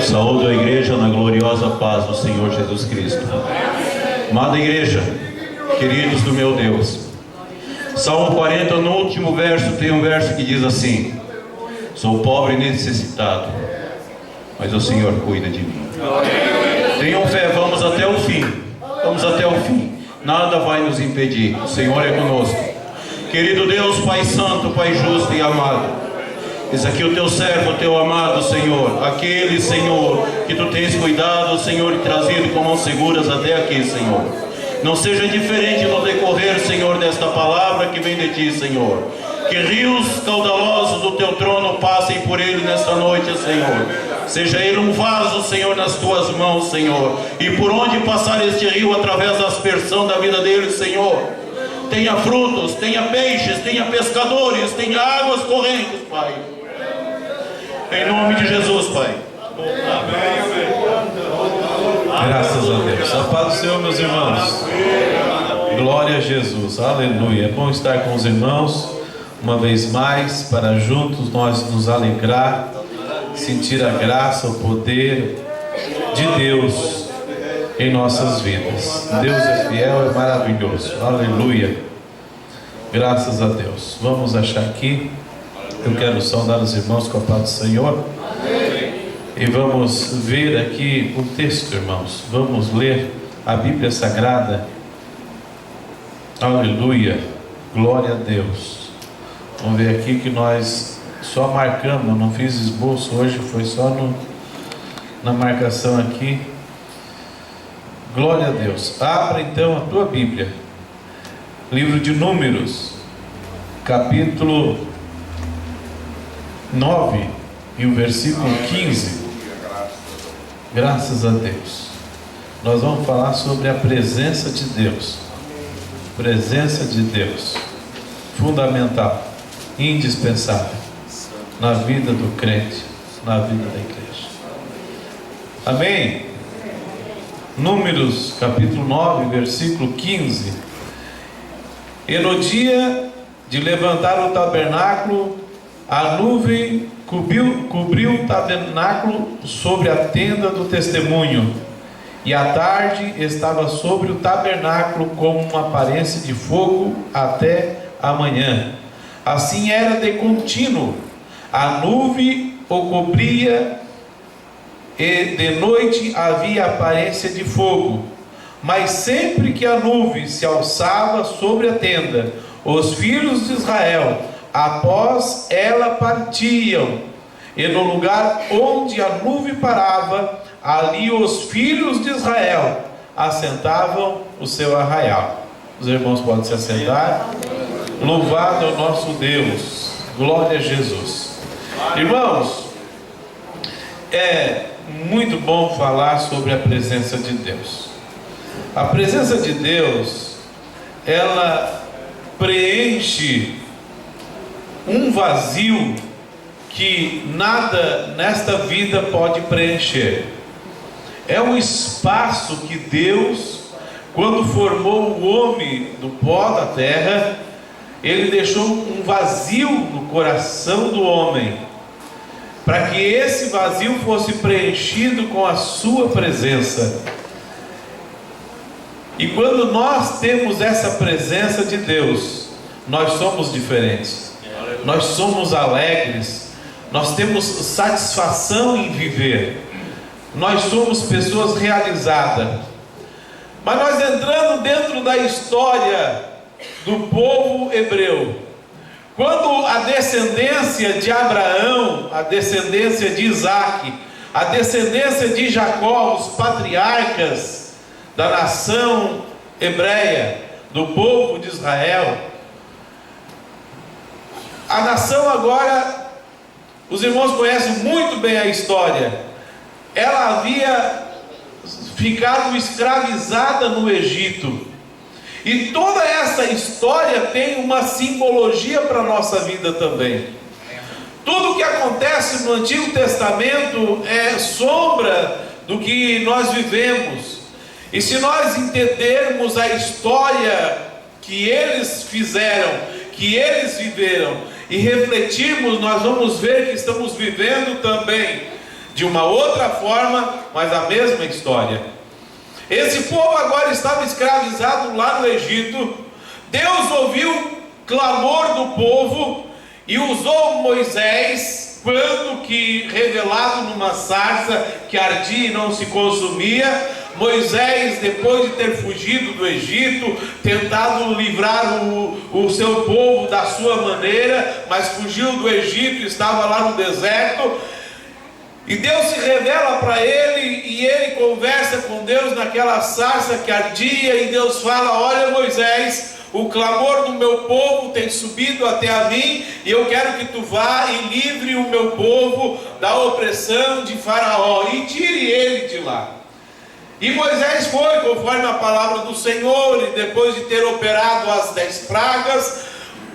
Saúdo a igreja na gloriosa paz do Senhor Jesus Cristo. Amada igreja, queridos do meu Deus, Salmo 40, no último verso, tem um verso que diz assim: sou pobre e necessitado, mas o Senhor cuida de mim. Tenham fé, vamos até o fim. Vamos até o fim. Nada vai nos impedir. O Senhor é conosco. Querido Deus, Pai Santo, Pai Justo e amado, eis aqui o teu servo, o teu amado Senhor, aquele Senhor que tu tens cuidado, Senhor, e trazido com mãos seguras até aqui, Senhor. Não seja indiferente no decorrer, Senhor, desta palavra que vem de ti, Senhor. Que rios caudalosos do teu trono passem por ele nesta noite, Senhor. Seja ele um vaso, Senhor, nas tuas mãos, Senhor. E por onde passar este rio, através da aspersão da vida dele, Senhor, tenha frutos, tenha peixes, tenha pescadores, tenha águas correntes, Pai. Em nome de Jesus, Pai. Amém. Graças a Deus. A paz do Senhor, meus irmãos. Glória a Jesus. Aleluia. É bom estar com os irmãos uma vez mais, para juntos nós nos alegrar, sentir a graça, o poder de Deus em nossas vidas. Deus é fiel, é maravilhoso. Aleluia. Graças a Deus. Vamos achar aqui. Eu quero saudar os irmãos com a paz do Senhor. E vamos ver aqui um texto, irmãos. Vamos ler a Bíblia Sagrada. Aleluia. Glória a Deus. Vamos ver aqui que nós só marcamos. Eu não fiz esboço hoje, foi só na marcação aqui. Glória a Deus. Abra então a tua Bíblia. Livro de Números, capítulo 9 e o versículo 15. Graças a Deus. Nós vamos falar sobre a presença de Deus. Presença de Deus, fundamental, indispensável na vida do crente, na vida da igreja. Amém? Números capítulo 9, versículo 15. E no dia de levantar o tabernáculo, a nuvem cobriu o tabernáculo sobre a tenda do testemunho, e à tarde estava sobre o tabernáculo como uma aparência de fogo até a manhã. Assim era de contínuo. A nuvem o cobria e de noite havia aparência de fogo. Mas sempre que a nuvem se alçava sobre a tenda, os filhos de Israel, após ela partiam, e no lugar onde a nuvem parava, ali os filhos de Israel assentavam o seu arraial. Os irmãos podem se assentar. Louvado é o nosso Deus. Glória a Jesus. Irmãos, é muito bom falar sobre a presença de Deus. A presença de Deus, ela preenche um vazio que nada nesta vida pode preencher. É um espaço que Deus, quando formou o homem do pó da terra, Ele deixou um vazio no coração do homem, para que esse vazio fosse preenchido com a sua presença. E quando nós temos essa presença de Deus, nós somos diferentes, nós somos alegres, nós temos satisfação em viver, nós somos pessoas realizadas. Mas nós entrando dentro da história do povo hebreu, quando a descendência de Abraão, a descendência de Isaac, a descendência de Jacó, os patriarcas da nação hebreia, do povo de Israel, a nação agora, os irmãos conhecem muito bem a história, ela havia ficado escravizada no Egito, e toda essa história tem uma simbologia para a nossa vida também. Tudo o que acontece no Antigo Testamento é sombra do que nós vivemos, e se nós entendermos a história que eles fizeram, que eles viveram, e refletirmos, nós vamos ver que estamos vivendo também de uma outra forma, mas a mesma história. Esse povo agora estava escravizado lá no Egito. Deus ouviu o clamor do povo e usou Moisés, quando que revelado numa sarça que ardia e não se consumia. Moisés, depois de ter fugido do Egito, tentado livrar o seu povo da sua maneira, mas fugiu do Egito e estava lá no deserto. E Deus se revela para ele, e ele conversa com Deus naquela sarça que ardia, e Deus fala: olha, Moisés, o clamor do meu povo tem subido até a mim, e eu quero que tu vá e livre o meu povo da opressão de Faraó, e tire ele de lá. E Moisés foi, conforme a palavra do Senhor, e depois de ter operado as 10 pragas,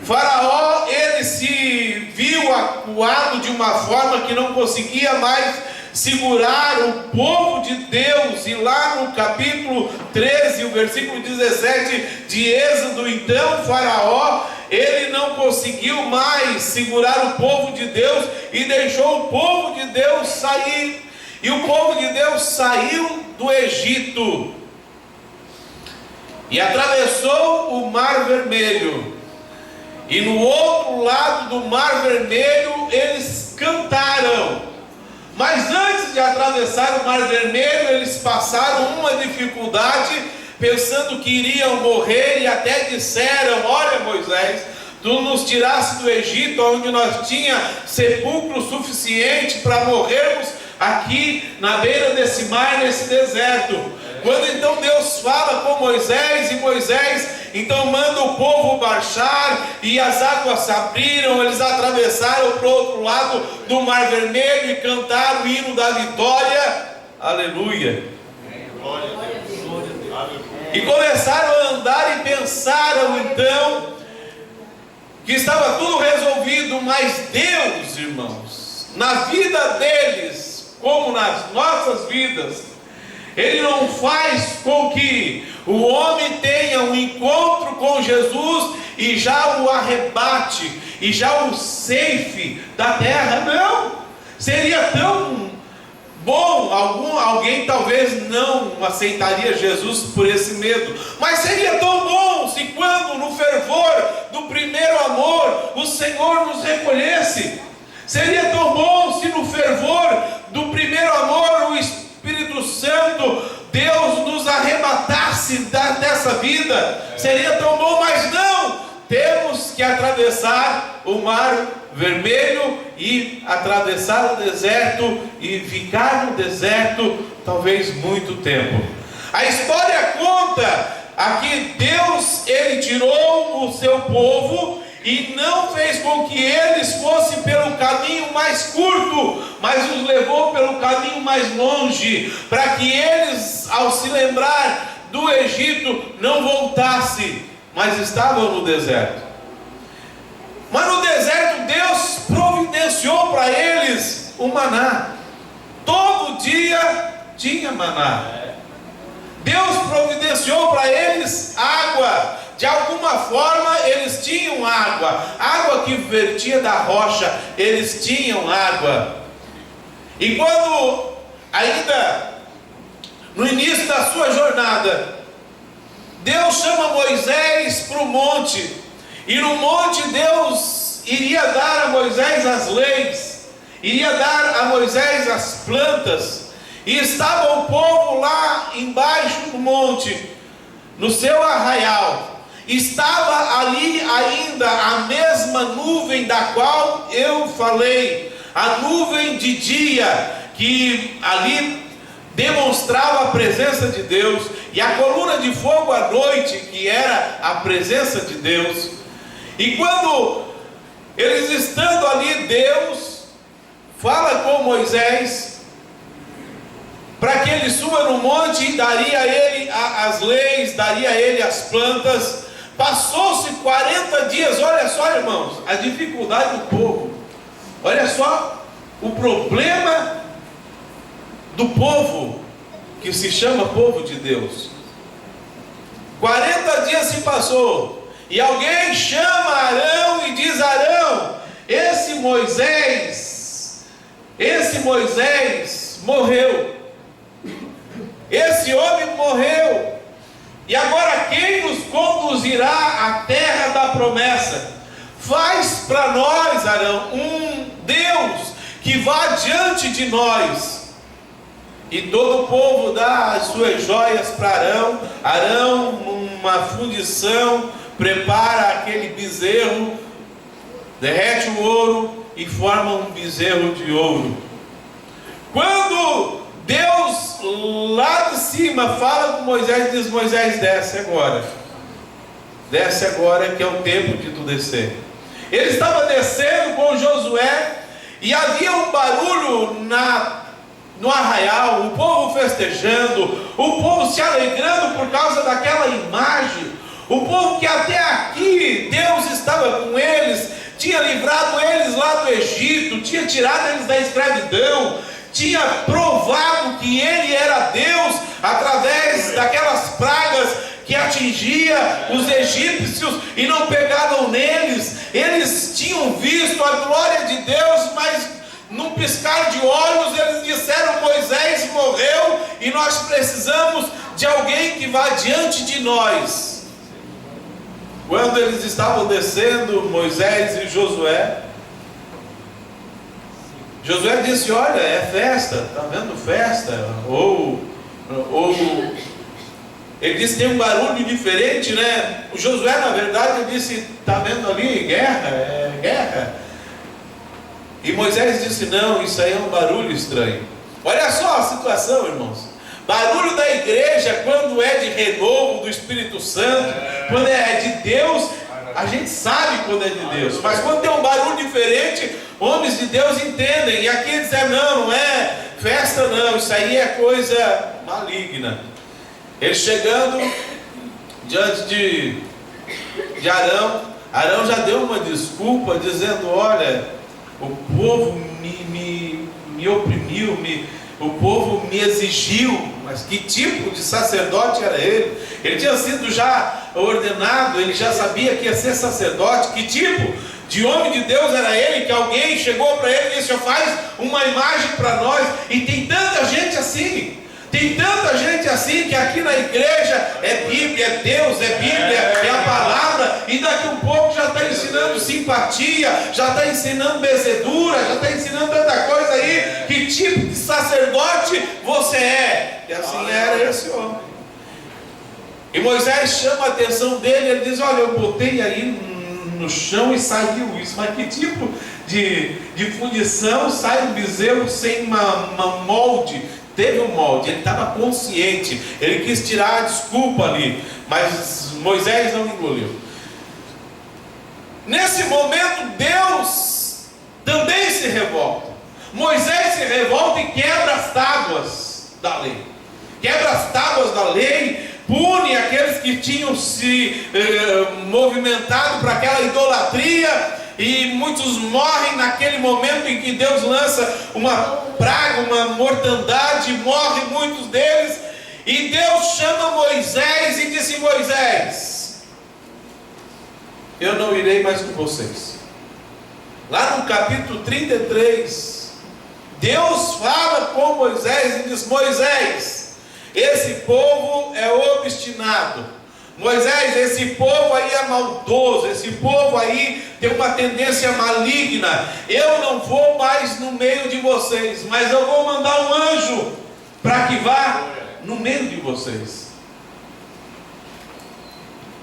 Faraó, ele se viu acuado de uma forma que não conseguia mais segurar o povo de Deus. E lá no capítulo 13, o versículo 17 de Êxodo, então Faraó, ele não conseguiu mais segurar o povo de Deus e deixou o povo de Deus sair. E o povo de Deus saiu do Egito e atravessou o Mar Vermelho. E no outro lado do Mar Vermelho eles cantaram. Mas antes de atravessar o Mar Vermelho, eles passaram uma dificuldade, pensando que iriam morrer, e até disseram: olha, Moisés, tu nos tiraste do Egito, onde nós tinha sepulcro suficiente para morrermos aqui na beira desse mar, nesse deserto. Quando então Deus fala com Moisés, e Moisés então manda o povo marchar, e as águas se abriram, eles atravessaram para o outro lado do Mar Vermelho e cantaram o hino da vitória. Aleluia! E começaram a andar, e pensaram então que estava tudo resolvido. Mas Deus, irmãos, na vida deles, como nas nossas vidas, Ele não faz com que o homem tenha um encontro com Jesus e já o arrebate, e já o ceife da terra. Não! Seria tão bom, alguém talvez não aceitaria Jesus por esse medo, mas seria tão bom se, quando no fervor do primeiro amor, o Senhor nos recolhesse. Seria tão bom se no fervor do primeiro amor o Espírito Santo, Deus, nos arrebatasse dessa vida. Seria tão bom, mas não! Temos que atravessar o Mar Vermelho e atravessar o deserto e ficar no deserto talvez muito tempo. A história conta aqui: Deus, ele tirou o seu povo e não fez com que eles fossem pelo caminho mais curto, mas os levou pelo caminho mais longe, para que eles, ao se lembrar do Egito, não voltassem, mas estavam no deserto. Mas no deserto Deus providenciou para eles o maná. Todo dia tinha maná. Deus providenciou para eles água. De alguma forma eles tinham água. Água que vertia da rocha, eles tinham água. E quando, ainda no início da sua jornada, Deus chama Moisés para o monte. E no monte Deus iria dar a Moisés as leis, iria dar a Moisés as plantas. E estava o povo lá embaixo do monte, no seu arraial. Estava ali ainda a mesma nuvem da qual eu falei, a nuvem de dia, que ali demonstrava a presença de Deus, e a coluna de fogo à noite, que era a presença de Deus. E quando eles estando ali, Deus fala com Moisés para que ele suba no monte e daria a ele as leis, daria a ele as plantas. Passou-se 40 dias, olha só, irmãos, a dificuldade do povo, olha só o problema do povo, que se chama povo de Deus. 40 dias se passou, e alguém chama Arão e diz: Arão, esse Moisés morreu. Esse homem morreu. E agora quem nos conduzirá à terra da promessa? Faz para nós, Arão, um Deus que vá diante de nós. E todo o povo dá as suas joias para Arão. Arão, numa fundição, prepara aquele bezerro, derrete o ouro e forma um bezerro de ouro. Quando Deus lá de cima fala com Moisés, diz: Moisés, desce agora. Desce agora, que é o tempo de tu descer. Ele estava descendo com Josué e havia um barulho no arraial, o povo festejando, o povo se alegrando por causa daquela imagem. O povo que até aqui Deus estava com eles, tinha livrado eles lá do Egito, tinha tirado eles da escravidão, tinha provado que Ele era Deus através daquelas pragas que atingia os egípcios e não pegavam neles. Eles tinham visto a glória de Deus, mas num piscar de olhos eles disseram: Moisés morreu e nós precisamos de alguém que vá diante de nós. Quando eles estavam descendo, Moisés e Josué disse: olha, é festa, está vendo festa? Ou ele disse: tem um barulho diferente, né? O Josué, na verdade, ele disse: está vendo ali, guerra, é guerra. E Moisés disse: não, isso aí é um barulho estranho. Olha só a situação, irmãos. Barulho da igreja, quando é de renovo do Espírito Santo, quando é de Deus, a gente sabe quando é de Deus. Mas quando tem um barulho diferente, homens de Deus entendem. E aqui eles dizem: não é festa não, isso aí é coisa maligna. Ele chegando diante de Arão, Arão já deu uma desculpa, dizendo: olha, o povo me oprimiu, o povo me exigiu. Mas que tipo de sacerdote era ele? Ele tinha sido já ordenado, ele já sabia que ia ser sacerdote. Que tipo de homem de Deus era ele? Que alguém chegou para ele e disse: faz uma imagem para nós. E tem tanta gente assim. Tem tanta gente assim, que aqui na igreja é Bíblia, é Deus, é Bíblia, é a palavra, e daqui um pouco já está ensinando simpatia, já está ensinando benzedura, já está ensinando tanta coisa aí. Que tipo de sacerdote você é? E assim era esse homem. E Moisés chama a atenção dele, ele diz: olha, eu botei aí no chão e saiu isso. Mas que tipo de fundição sai um bezerro sem uma molde? Teve um molde, ele estava consciente, ele quis tirar a desculpa ali, mas Moisés não engoliu. Nesse momento Deus também se revolta. Moisés se revolta e quebra as tábuas da lei. Quebra as tábuas da lei, pune aqueles que tinham se movimentado para aquela idolatria. E muitos morrem naquele momento em que Deus lança uma praga, uma mortandade, morrem muitos deles. E Deus chama Moisés e disse: Moisés, eu não irei mais com vocês. Lá no capítulo 33, Deus fala com Moisés e diz: Moisés, esse povo é obstinado. Moisés, esse povo aí é maldoso, esse povo aí tem uma tendência maligna. Eu não vou mais no meio de vocês, mas eu vou mandar um anjo para que vá no meio de vocês.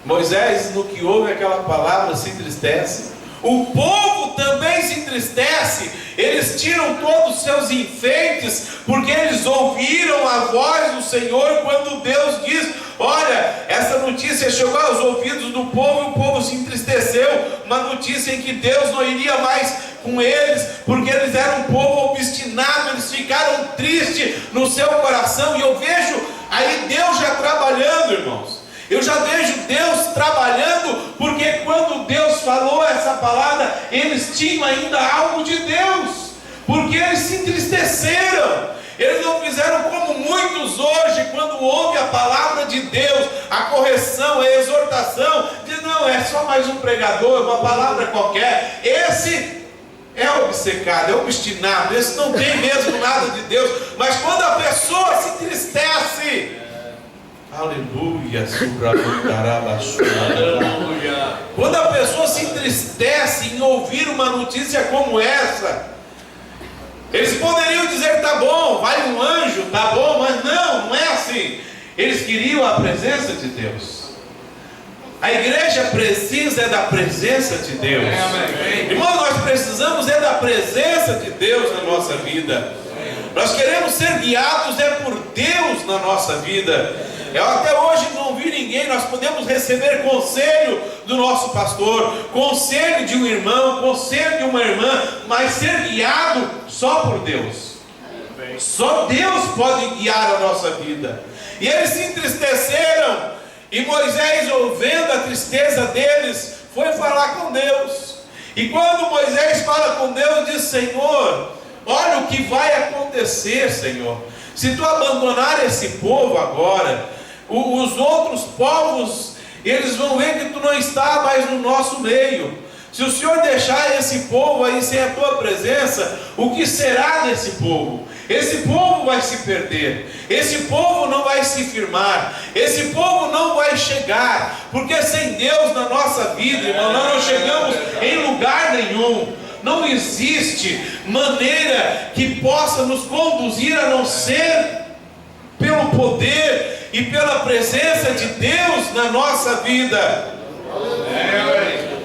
Moisés, no que ouve aquela palavra, se entristece. O povo também se entristece. Eles tiram todos os seus enfeites, porque eles ouviram a voz do Senhor quando Deus diz: olha, essa notícia chegou aos ouvidos do povo, e o povo se entristeceu. Uma notícia em que Deus não iria mais com eles, porque eles eram um povo obstinado, eles ficaram tristes no seu coração. E eu vejo aí Deus já trabalhando, irmãos. Eu já vejo Deus trabalhando, porque quando Deus falou essa palavra, eles tinham ainda algo de Deus, porque eles se entristeceram. Eles não fizeram como muitos hoje, quando ouvem a palavra de Deus, a correção, a exortação, diz: não, é só mais um pregador, uma palavra qualquer. Esse é obcecado, é obstinado, esse não tem mesmo nada de Deus. Mas quando a pessoa se entristece, aleluia, quando a pessoa se entristece em ouvir uma notícia como essa, eles poderiam dizer: tá bom, vai um anjo, tá bom, mas não é assim. Eles queriam a presença de Deus. A igreja precisa da presença de Deus. Irmão, nós precisamos da presença de Deus na nossa vida. Nós queremos ser guiados por Deus na nossa vida. Eu até hoje não vi ninguém. Nós podemos receber conselho do nosso pastor, conselho de um irmão, conselho de uma irmã, mas ser guiado só por Deus. Só Deus pode guiar a nossa vida. E eles se entristeceram, e Moisés, ouvindo a tristeza deles, foi falar com Deus. E quando Moisés fala com Deus, diz: Senhor, olha o que vai acontecer, Senhor. Se tu abandonar esse povo agora, os outros povos, eles vão ver que tu não está mais no nosso meio. Se o Senhor deixar esse povo aí sem a tua presença, o que será desse povo? Esse povo vai se perder, esse povo não vai se firmar, esse povo não vai chegar, porque sem Deus na nossa vida, irmão, nós não chegamos em lugar nenhum. Não existe maneira que possa nos conduzir a não ser pelo poder e pela presença de Deus na nossa vida.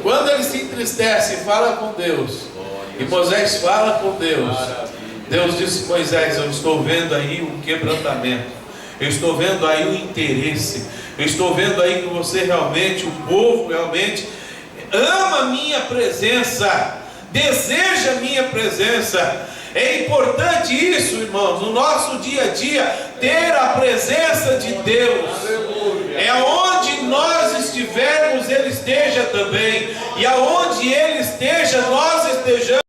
Quando ele se entristece e fala com Deus, e Moisés fala com Deus, Deus disse: Moisés, eu estou vendo aí um quebrantamento, eu estou vendo aí um interesse, eu estou vendo aí que você realmente, o povo realmente ama a minha presença, deseja a minha presença. É importante isso, irmãos, no nosso dia a dia, ter a presença de Deus. É onde nós estivermos, Ele esteja também, e aonde Ele esteja, nós estejamos.